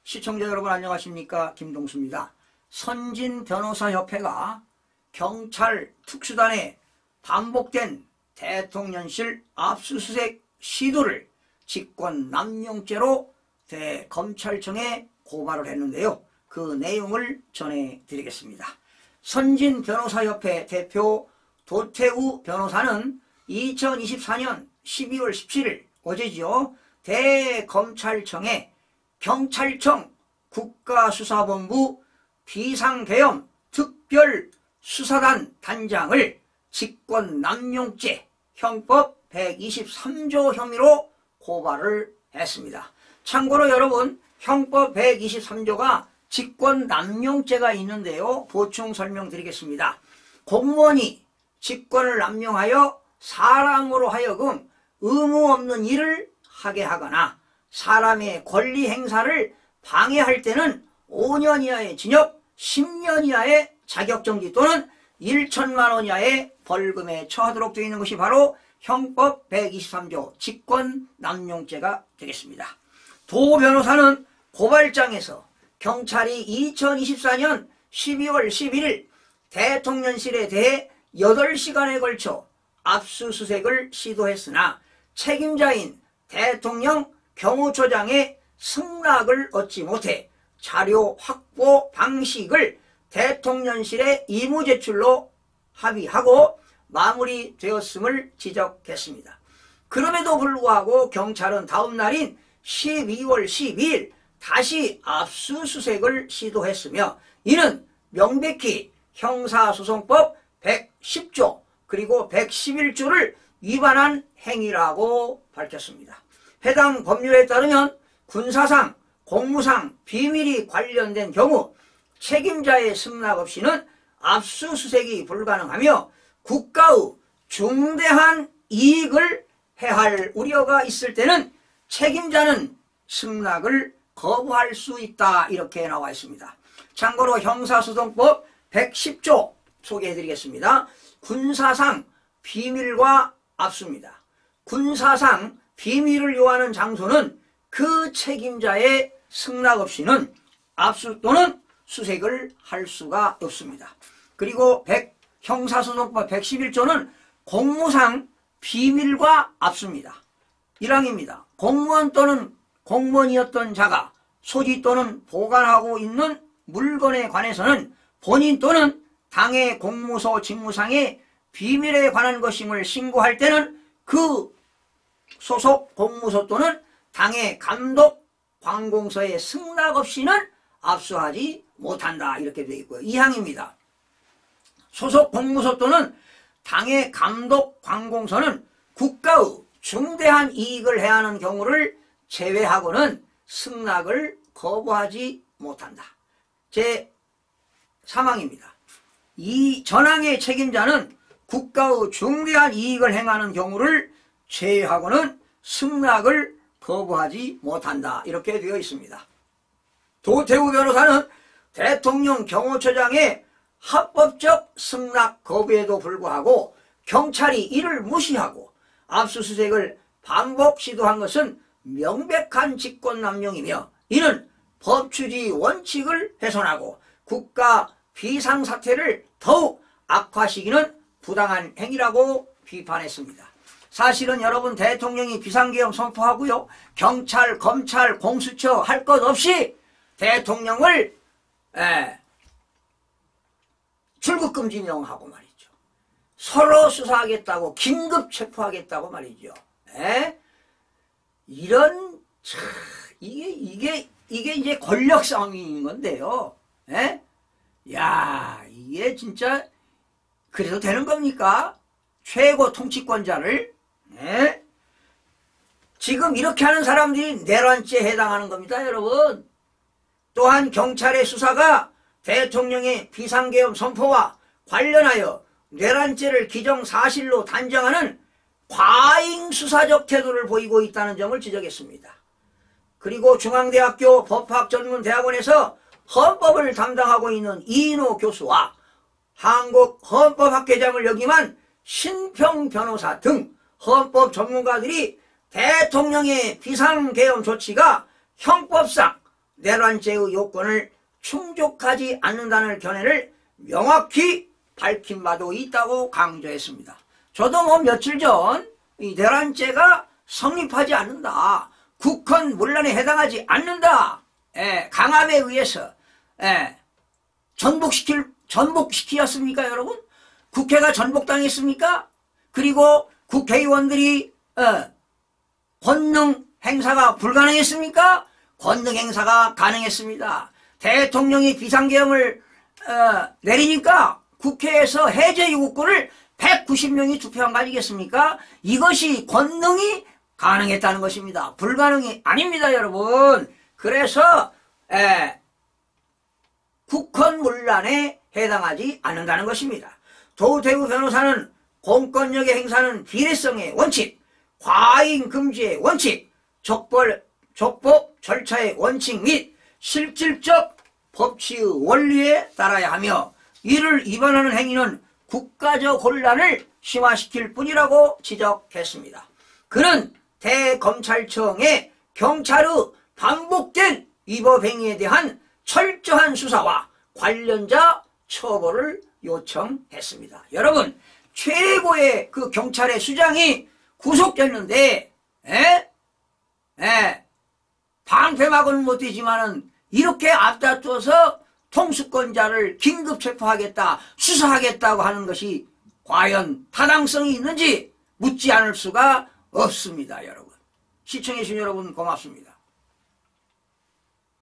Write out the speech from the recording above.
시청자 여러분 안녕하십니까? 김동수입니다. 선진변호사협회가 경찰 특수단의 반복된 대통령실 압수수색 시도를 직권남용죄로 대검찰청에 고발을 했는데요. 그 내용을 전해드리겠습니다. 선진변호사협회 대표 도태우 변호사는 2024년 12월 17일 어제지요. 대검찰청에 경찰청 국가수사본부 비상계엄 특별수사단 단장을 직권남용죄 형법 123조 혐의로 고발을 했습니다. 참고로 여러분, 형법 123조가 직권남용죄가 있는데요. 보충 설명드리겠습니다. 공무원이 직권을 남용하여 사람으로 하여금 의무 없는 일을 하게 하거나 사람의 권리 행사를 방해할 때는 5년 이하의 징역, 10년 이하의 자격정지 또는 1천만 원 이하의 벌금에 처하도록 되어 있는 것이 바로 형법 123조 직권남용죄가 되겠습니다. 도 변호사는 고발장에서 경찰이 2024년 12월 11일 대통령실에 대해 8시간에 걸쳐 압수수색을 시도했으나 책임자인 대통령 경호처장의 승낙을 얻지 못해 자료 확보 방식을 대통령실에 임무 제출로 합의하고 마무리되었음을 지적했습니다. 그럼에도 불구하고 경찰은 다음 날인 12월 12일 다시 압수수색을 시도했으며 이는 명백히 형사소송법 110조 그리고 111조를 위반한 행위라고 밝혔습니다. 해당 법률에 따르면 군사상, 공무상 비밀이 관련된 경우 책임자의 승낙 없이는 압수수색이 불가능하며 국가의 중대한 이익을 해할 우려가 있을 때는 책임자는 승낙을 거부할 수 있다 이렇게 나와 있습니다. 참고로 형사소송법 110조 소개해드리겠습니다. 군사상 비밀과 압수입니다. 군사상 비밀을 요하는 장소는 그 책임자의 승낙 없이는 압수 또는 수색을 할 수가 없습니다. 그리고 형사소송법 111조는 공무상 비밀과 압수입니다. 1항입니다. 공무원 또는 공무원이었던 자가 소지 또는 보관하고 있는 물건에 관해서는 본인 또는 당의 공무소 직무상의 비밀에 관한 것임을 신고할 때는 그 소속 공무소 또는 당의 감독 관공서의 승낙 없이는 압수하지 못한다 이렇게 되어 있고요. 2항입니다. 소속 공무소 또는 당의 감독 관공서는 국가의 중대한 이익을 해하는 경우를 제외하고는 승낙을 거부하지 못한다. 제3항입니다. 이 전항의 책임자는 국가의 중대한 이익을 행하는 경우를 제외하고는 승낙을 거부하지 못한다 이렇게 되어 있습니다. 도태우 변호사는 대통령 경호처장의 합법적 승낙 거부에도 불구하고 경찰이 이를 무시하고 압수수색을 반복 시도한 것은 명백한 직권남용이며 이는 법치주의 원칙을 훼손하고 국가 비상사태를 더욱 악화시키는 부당한 행위라고 비판했습니다. 사실은 여러분 대통령이 비상계엄 선포하고요. 경찰, 검찰, 공수처 할 것 없이 대통령을 출국금지령하고 말이죠. 서로 수사하겠다고 긴급 체포하겠다고 말이죠. 이런 이게 이제 권력 싸움인 건데요. 야, 이게 진짜 그래도 되는 겁니까? 최고 통치권자를 지금 이렇게 하는 사람들이 내란죄에 해당하는 겁니다, 여러분. 또한 경찰의 수사가 대통령의 비상계엄 선포와 관련하여 내란죄를 기정사실로 단정하는 과잉 수사적 태도를 보이고 있다는 점을 지적했습니다. 그리고 중앙대학교 법학전문대학원에서 헌법을 담당하고 있는 이인호 교수와 한국헌법학회장을 역임한 신평 변호사 등 헌법 전문가들이 대통령의 비상계엄 조치가 형법상 내란죄의 요건을 충족하지 않는다는 견해를 명확히 밝힌 바도 있다고 강조했습니다. 저도 뭐 며칠 전 이 내란죄가 성립하지 않는다, 국헌 문란에 해당하지 않는다, 강압에 의해서 전복시키었습니까 여러분? 국회가 전복당했습니까? 그리고 국회의원들이 권능 행사가 불가능했습니까? 권능 행사가 가능했습니다. 대통령이 비상계엄을 내리니까 국회에서 해제 요구권을 190명이 투표한 거 아니겠습니까? 이것이 권능이 가능했다는 것입니다. 불가능이 아닙니다 여러분. 그래서 국헌문란에 해당하지 않는다는 것입니다. 도태우 변호사는 공권력의 행사는 비례성의 원칙, 과잉 금지의 원칙, 적법 절차의 원칙 및 실질적 법치의 원리에 따라야 하며 이를 위반하는 행위는 국가적 혼란을 심화시킬 뿐이라고 지적했습니다. 그는 대검찰청의 경찰의 반복된 위법 행위에 대한 철저한 수사와 관련자 처벌을 요청했습니다. 여러분, 최고의 그 경찰의 수장이 구속됐는데 방패막은 못되지만은 이렇게 앞다퉈서 통수권자를 긴급 체포하겠다, 수사하겠다고 하는 것이 과연 타당성이 있는지 묻지 않을 수가 없습니다. 여러분, 시청해주신 여러분 고맙습니다.